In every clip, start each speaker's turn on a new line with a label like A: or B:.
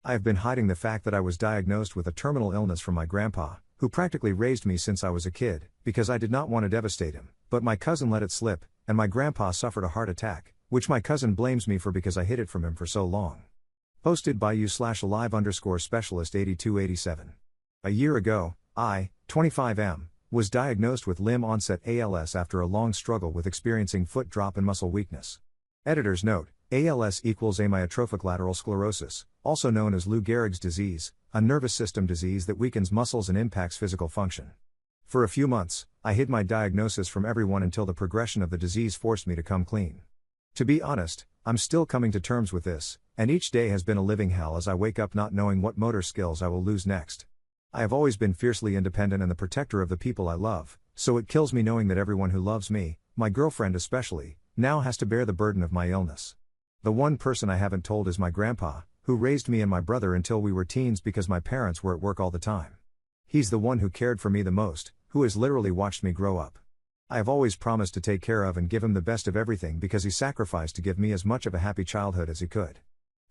A: I have been hiding the fact that I was diagnosed with a terminal illness from my grandpa, who practically raised me since I was a kid, because I did not want to devastate him, but my cousin let it slip, and my grandpa suffered a heart attack, which my cousin blames me for because I hid it from him for so long. Posted by you/alive_specialist 8287. A year ago, I, 25M, was diagnosed with limb-onset ALS after a long struggle with experiencing foot drop and muscle weakness. Editor's note: ALS equals amyotrophic lateral sclerosis, also known as Lou Gehrig's disease, a nervous system disease that weakens muscles and impacts physical function. For a few months, I hid my diagnosis from everyone until the progression of the disease forced me to come clean. To be honest, I'm still coming to terms with this, and each day has been a living hell as I wake up not knowing what motor skills I will lose next. I have always been fiercely independent and the protector of the people I love, so it kills me knowing that everyone who loves me, my girlfriend especially, now has to bear the burden of my illness. The one person I haven't told is my grandpa, who raised me and my brother until we were teens because my parents were at work all the time. He's the one who cared for me the most, who has literally watched me grow up. I have always promised to take care of and give him the best of everything because he sacrificed to give me as much of a happy childhood as he could.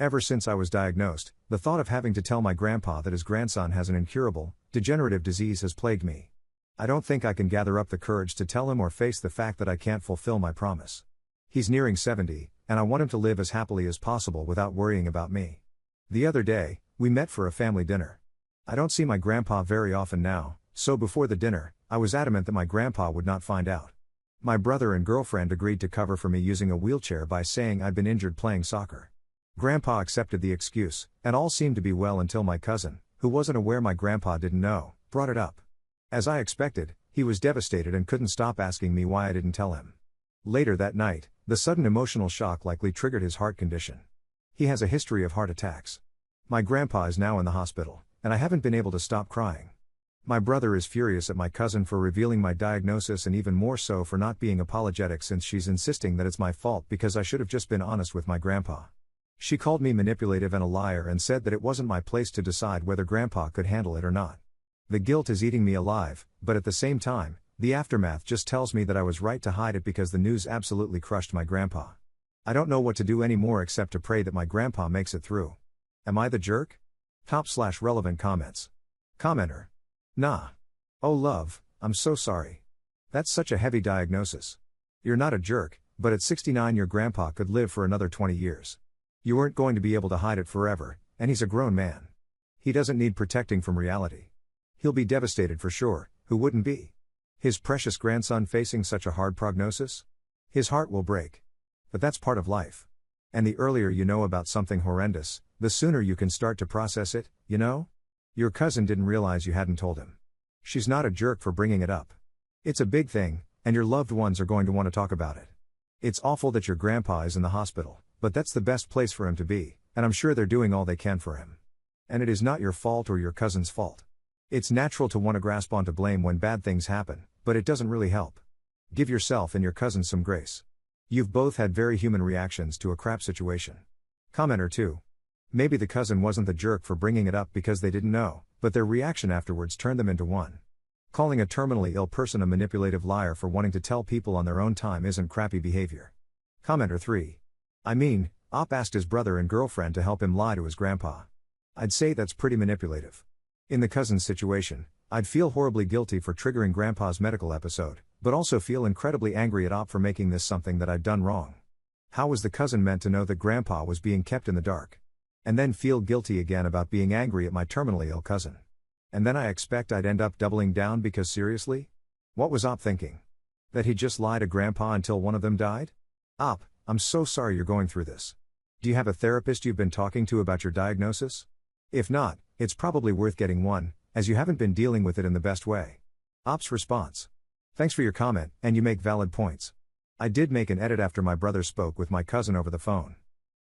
A: Ever since I was diagnosed, the thought of having to tell my grandpa that his grandson has an incurable, degenerative disease has plagued me. I don't think I can gather up the courage to tell him or face the fact that I can't fulfill my promise. He's nearing 70, and I want him to live as happily as possible without worrying about me. The other day, we met for a family dinner. I don't see my grandpa very often now, so before the dinner, I was adamant that my grandpa would not find out. My brother and girlfriend agreed to cover for me using a wheelchair by saying I'd been injured playing soccer. Grandpa accepted the excuse, and all seemed to be well until my cousin, who wasn't aware my grandpa didn't know, brought it up. As I expected, he was devastated and couldn't stop asking me why I didn't tell him. Later that night, the sudden emotional shock likely triggered his heart condition. He has a history of heart attacks. My grandpa is now in the hospital, and I haven't been able to stop crying. My brother is furious at my cousin for revealing my diagnosis and even more so for not being apologetic since she's insisting that it's my fault because I should have just been honest with my grandpa. She called me manipulative and a liar and said that it wasn't my place to decide whether grandpa could handle it or not. The guilt is eating me alive, but at the same time, the aftermath just tells me that I was right to hide it because the news absolutely crushed my grandpa. I don't know what to do anymore except to pray that my grandpa makes it through. Am I the jerk? Top/relevant comments. Commenter: Nah. Oh love, I'm so sorry. That's such a heavy diagnosis. You're not a jerk, but at 69 your grandpa could live for another 20 years. You weren't going to be able to hide it forever, and he's a grown man. He doesn't need protecting from reality. He'll be devastated for sure, who wouldn't be? His precious grandson facing such a hard prognosis? His heart will break. But that's part of life. And the earlier you know about something horrendous, the sooner you can start to process it, you know? Your cousin didn't realize you hadn't told him. She's not a jerk for bringing it up. It's a big thing, and your loved ones are going to want to talk about it. It's awful that your grandpa is in the hospital, but that's the best place for him to be, and I'm sure they're doing all they can for him. And it is not your fault or your cousin's fault. It's natural to want to grasp onto blame when bad things happen, but it doesn't really help. Give yourself and your cousin some grace. You've both had very human reactions to a crap situation. Commenter 2. Maybe the cousin wasn't the jerk for bringing it up because they didn't know, but their reaction afterwards turned them into one. Calling a terminally ill person a manipulative liar for wanting to tell people on their own time isn't crappy behavior. Commenter 3. I mean, Op asked his brother and girlfriend to help him lie to his grandpa. I'd say that's pretty manipulative. In the cousin's situation, I'd feel horribly guilty for triggering grandpa's medical episode, but also feel incredibly angry at Op for making this something that I'd done wrong. How was the cousin meant to know that grandpa was being kept in the dark? And then feel guilty again about being angry at my terminally ill cousin. And then I expect I'd end up doubling down because seriously? What was Op thinking? That he'd just lie to grandpa until one of them died? Op, I'm so sorry you're going through this. Do you have a therapist you've been talking to about your diagnosis? If not, it's probably worth getting one, as you haven't been dealing with it in the best way. Op's response. Thanks for your comment, and you make valid points. I did make an edit after my brother spoke with my cousin over the phone.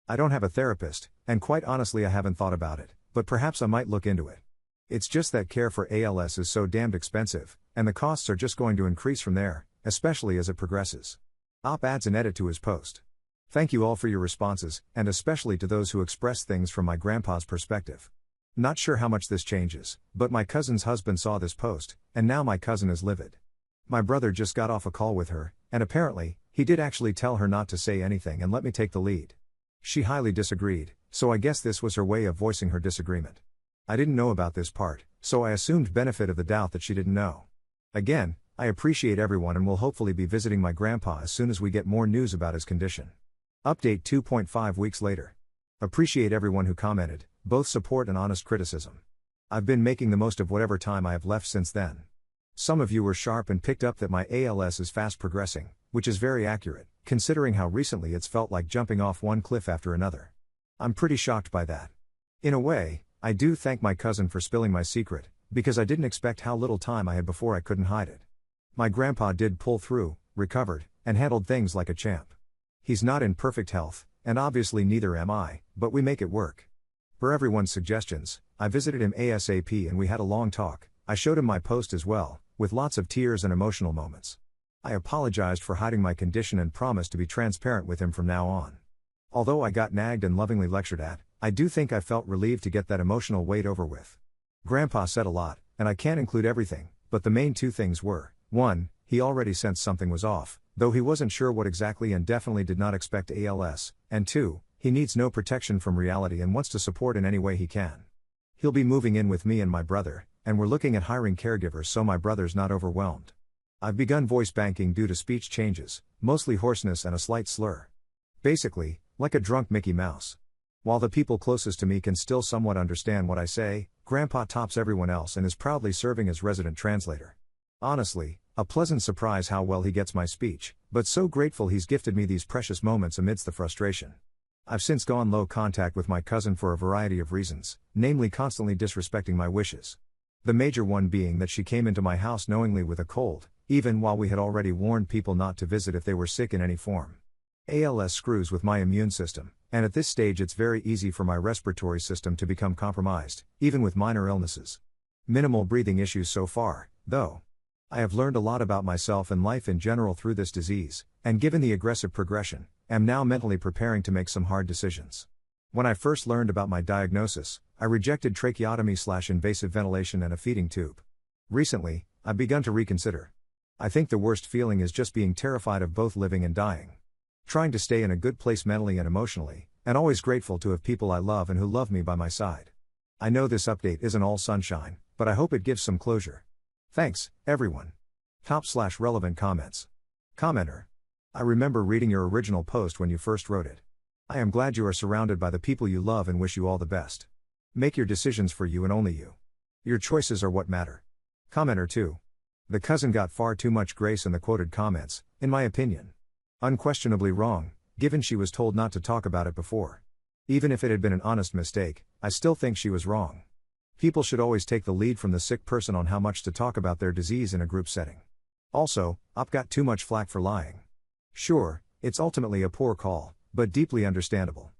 A: I don't have a therapist, and quite honestly I haven't thought about it, but perhaps I might look into it. It's just that care for ALS is so damned expensive, and the costs are just going to increase from there, especially as it progresses. Op adds an edit to his post. Thank you all for your responses, and especially to those who express things from my grandpa's perspective. Not sure how much this changes, but my cousin's husband saw this post, and now my cousin is livid. My brother just got off a call with her, and apparently, he did actually tell her not to say anything and let me take the lead. She highly disagreed, So I guess this was her way of voicing her disagreement. I didn't know about this part, so I assumed benefit of the doubt that she didn't know. Again, I appreciate everyone and will hopefully be visiting my grandpa as soon as we get more news about his condition. Update 2.5 weeks later. Appreciate everyone who commented, both support and honest criticism. I've been making the most of whatever time I have left since then. Some of you were sharp and picked up that my ALS is fast progressing, which is very accurate, considering how recently it's felt like jumping off one cliff after another. I'm pretty shocked by that. In a way, I do thank my cousin for spilling my secret, because I didn't expect how little time I had before I couldn't hide it. My grandpa did pull through, recovered, and handled things like a champ. He's not in perfect health, and obviously neither am I, but we make it work. Per everyone's suggestions, I visited him ASAP and we had a long talk. I showed him my post as well, with lots of tears and emotional moments. I apologized for hiding my condition and promised to be transparent with him from now on. Although I got nagged and lovingly lectured at, I do think I felt relieved to get that emotional weight over with. Grandpa said a lot, and I can't include everything, but the main two things were, 1, he already sensed something was off, though he wasn't sure what exactly and definitely did not expect ALS, and 2, he needs no protection from reality and wants to support in any way he can. He'll be moving in with me and my brother, and we're looking at hiring caregivers so my brother's not overwhelmed. I've begun voice banking due to speech changes, mostly hoarseness and a slight slur. Basically, like a drunk Mickey Mouse. While the people closest to me can still somewhat understand what I say, Grandpa tops everyone else and is proudly serving as resident translator. Honestly, a pleasant surprise how well he gets my speech, but so grateful he's gifted me these precious moments amidst the frustration. I've since gone low contact with my cousin for a variety of reasons, namely constantly disrespecting my wishes. The major one being that she came into my house knowingly with a cold, even while we had already warned people not to visit if they were sick in any form. ALS screws with my immune system, and at this stage it's very easy for my respiratory system to become compromised, even with minor illnesses. Minimal breathing issues so far, though. I have learned a lot about myself and life in general through this disease, and given the aggressive progression, am now mentally preparing to make some hard decisions. When I first learned about my diagnosis, I rejected tracheotomy/invasive ventilation and a feeding tube. Recently, I've begun to reconsider. I think the worst feeling is just being terrified of both living and dying. Trying to stay in a good place mentally and emotionally, and always grateful to have people I love and who love me by my side. I know this update isn't all sunshine, but I hope it gives some closure. Thanks, everyone. Top/relevant comments. Commenter. I remember reading your original post when you first wrote it. I am glad you are surrounded by the people you love and wish you all the best. Make your decisions for you and only you. Your choices are what matter. Commenter 2. The cousin got far too much grace in the quoted comments, in my opinion. Unquestionably wrong, given she was told not to talk about it before. Even if it had been an honest mistake, I still think she was wrong. People should always take the lead from the sick person on how much to talk about their disease in a group setting. Also, Op got too much flack for lying. Sure, it's ultimately a poor call, but deeply understandable.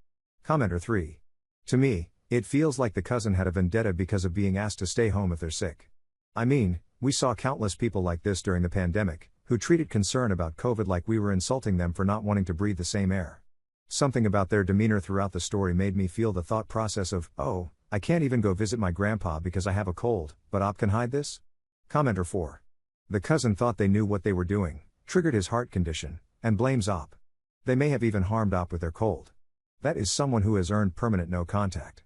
A: Commenter 3. To me, it feels like the cousin had a vendetta because of being asked to stay home if they're sick. I mean, we saw countless people like this during the pandemic, who treated concern about COVID like we were insulting them for not wanting to breathe the same air. Something about their demeanor throughout the story made me feel the thought process of, oh, I can't even go visit my grandpa because I have a cold, but Op can hide this? Commenter 4. The cousin thought they knew what they were doing, triggered his heart condition, and blames Op. They may have even harmed Op with their cold. That is someone who has earned permanent no contact.